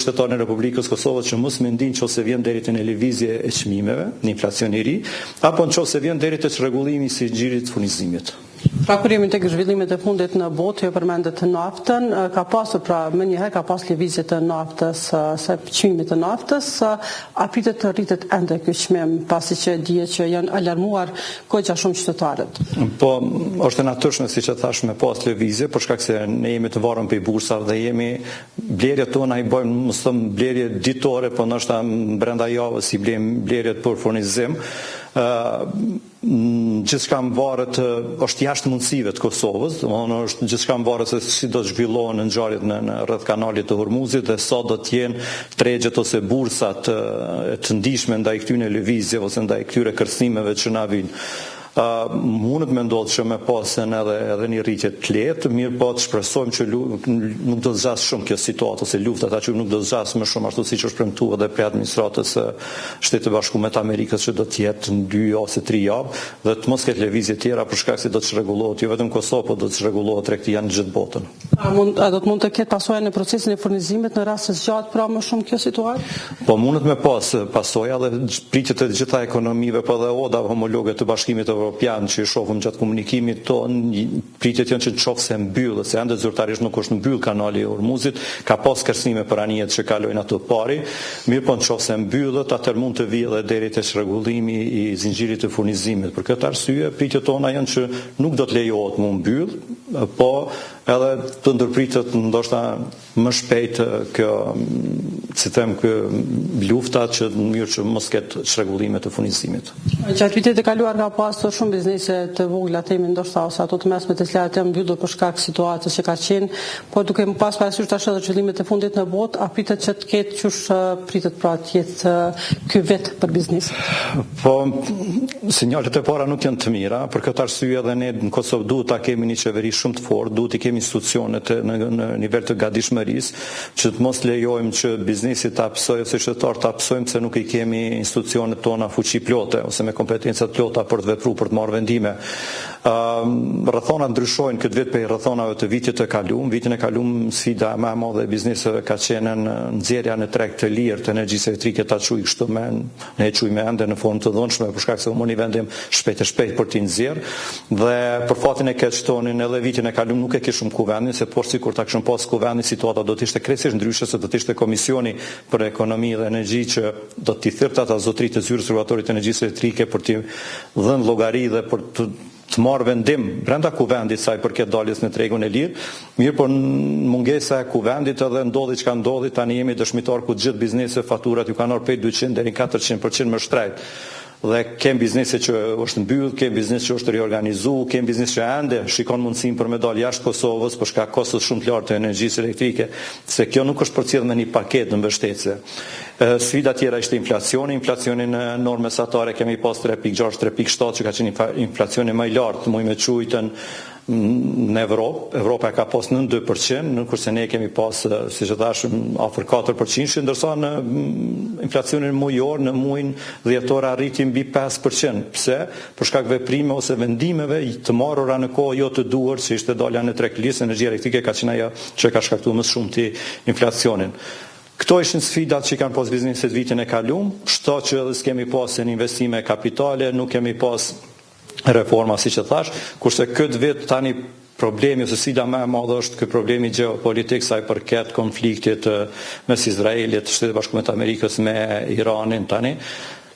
Shtetarën e Republikës Kosovës që mos mendin nëse vjen deri te në lëvizje e çmimeve, në inflacion i ri, apo nëse vjen deri te çrregullimi i sinxhirit të furnizimit. Pra kur jemi tek zhvillimet e fundit në botë, përmendet naftën, ka pasur më njëherë ka pas lëvizje të naftës, se çmimit të naftës, a pritet të rritet ende ky çmim, pasi që dihet që janë alarmuar goxha shumë qytetarët. Po, është e natyrshme siç e thash me pas lëvizje, për shkak se ne jemi të varur prej bursave dhe jemi blerjet tona i bëjmë, mos them blerje ditore, po ndoshta brenda javës i blejmë blerjet për furnizim. Gjithçka varet, është jashtë mundësive të Kosovës, është gjithçka varet se si do të zhvillohen ngjarjet në rreth kanalit të Hormuzit dhe sa do të jenë tregjet ose bursat të ndihshme ndaj këtyre lëvizjeve ose ndaj këtyre kërcimeve që na vijnë. Mundet me ndodhë që me pasën edhe një rritje të lehtë, mirë po të shpresojmë që nuk do të zgjasë shumë kjo situatë, ose lufta ta që nuk do të zgjasë më shumë ashtu siç është premtuar edhe prej administratës së Shtetit të Bashkuar të Amerikës që do të jetë në 2 ose 3 javë dhe të mos ketë lëvizje tjera për shkak se do të çrregullohet jo vetëm Kosovë, por do të çrregullohet tregtia në gjithë botën. A do të mund të ketë pasojë në procesin e furnizimit në rast se zgjahet pra më shumë kjo situatë? Po mundet me pas pasojë dhe pritjet e gjitha ekonomive, po dhe oda homologe të Bashkimit Evropian që i shohëm gjatë komunikimit ton, pritjet janë që nëse mbyllet, se ende zyrtarisht nuk është mbyll kanali i Hormuzit, ka pas kërcënime për anijet që kalojnë ato pari, mirë po nëse mbyllet, atëherë mund të vijë edhe deri te çrregullimi i zinxhirit të furnizimit. Për këtë arsye, pritjet tona janë që nuk do të lejohet më mbyll, po edhe të ndërpritet ndoshta më shpejt kjo, si them, lufta që në mënyrë që mos ketë çrregullime të furnizimit. Gjatë vitit e kaluar ka pasur shumë biznese të vogla, themi ndoshta ose ato të mesme të cilat janë mbyllur për shkak situatës që ka qenë, por duke më pas parasysh tash edhe zhvillimet e fundit në botë, a pritet që të ketë qysh pritet pra të jetë ky vit për biznesin? Po, sinjalet e para nuk janë të mira, për këtë arsye edhe ne në Kosovë duhet ta kemi një qeveri shumë të fortë, duhet të kemi institucionet në nivel të gatishmërisë, që të mos lejojmë që biznesi ta hapsojë ose qytetarët ta hapsojmë se nuk i kemi institucionet tona fuqi plote ose me kompetenca të plota për të vepruar, për të marrë vendime. Rrethonat ndryshojnë këtë vit prej rrethonave të vitit të kaluar. Vitin e kaluar sfida më e madhe e bizneseve ka qenë në nxjerrja në treg të lirë të energjisë elektrike, ta quaj kështu ne e quajmë ende në formë të dhunshme për shkak se u moni vendim shpejt për t'i nxjerr. Dhe për fatin e keq tonin edhe vitin e kaluar nuk e kishim kuvendin, se por sikur ta kishim pas kuvendin, situata do të ishte krejtësisht ndryshe, se do të ishte komisioni për ekonomi dhe energji që do t'i thirrte ata zotërit e zyrës rregulatorit të energjisë elektrike për t'i dhënë llogari dhe për të marrë vendim brenda kuvendit sa i përket daljes në tregun e lirë, mirë por mungesa e kuvendit edhe ndodhi çka ndodhi, tani jemi dëshmitar ku gjithë bizneset faturat ju kanë ardhur prej 200 deri 400% më shtrejt. Dhe kem biznese që është mbyll, kem biznes që është riorganizuar, kem biznes që ende shikon mundësinë për me dalë jashtë Kosovës për shkak kostos shumë të lartë të energjisë elektrike, se kjo nuk është përcjellë me një paketë në mbështetje. Sfida tjera ishte inflacioni në normë mesatare kemi pas 3.6, 3.7 që ka qenë inflacioni më i lartë, muj me çujtën në Evropë. Evropa ka pas në 2%, kurse ne kemi pas, siç e thash, afër 4%, ndërsa në inflacionin mujor në muajin dhjetor arriti mbi 5%. Pse? Për shkak veprime ose vendimeve të marrura në kohë jo të duhur, si ishte dalja në treg lisë, energjia elektrike ka qenë ajo që ka shkaktuar më shumë ti inflacionin. Këto ishin sfidat që kanë pas bizneset vitin e kaluar, shto që edhe s'kemi pas investime kapitale, nuk kemi pas reforma, si që thash, kurse këtë vit tani problemi ose sfida më e madhe është ky problemi gjeopolitik sa i përket konfliktit mes Izraelit, Shtetit Bashkuar të Amerikës me Iranin tani.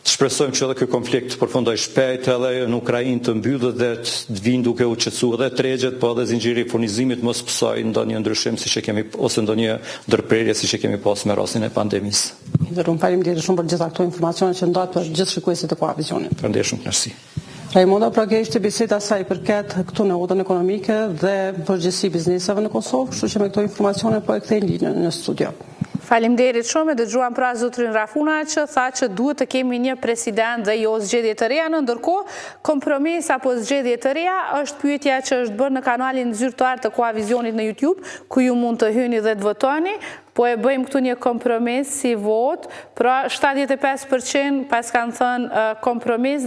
Shpresojmë që edhe ky konflikt të përfundojë shpejt edhe në Ukrainë të mbyllet dhe të vinë duke u qetësuar edhe tregjet, po edhe zinxhiri i furnizimit mos psojë ndonjë ndryshim siç e kemi ose ndonjë ndërprerje siç e kemi pas me rastin e pandemisë. Faleminderit shumë për gjitha këto informacione që ndat për gjithë shikuesit e Koavizionit. Faleminderit shumë, merci. Raimonda, pra kjo ishte biseda sa i përket këtu në udhën ekonomike dhe përgjithësi bizneseve në Kosovë, kështu që me këto informacione po e kthej linjën në studio. Faleminderit shumë, e dëgjuam pra zotrin Rafuna që tha që duhet të kemi një president dhe jo zgjedhje të reja, ndërkohë kompromis apo zgjedhje të reja është pyetja që është bërë në kanalin zyrtar të Koavizionit në YouTube, ku ju mund të hyni dhe të votoni. Po e bëjmë këtu një kompromis si vot, pra 75% pas kanë thënë kompromis dhe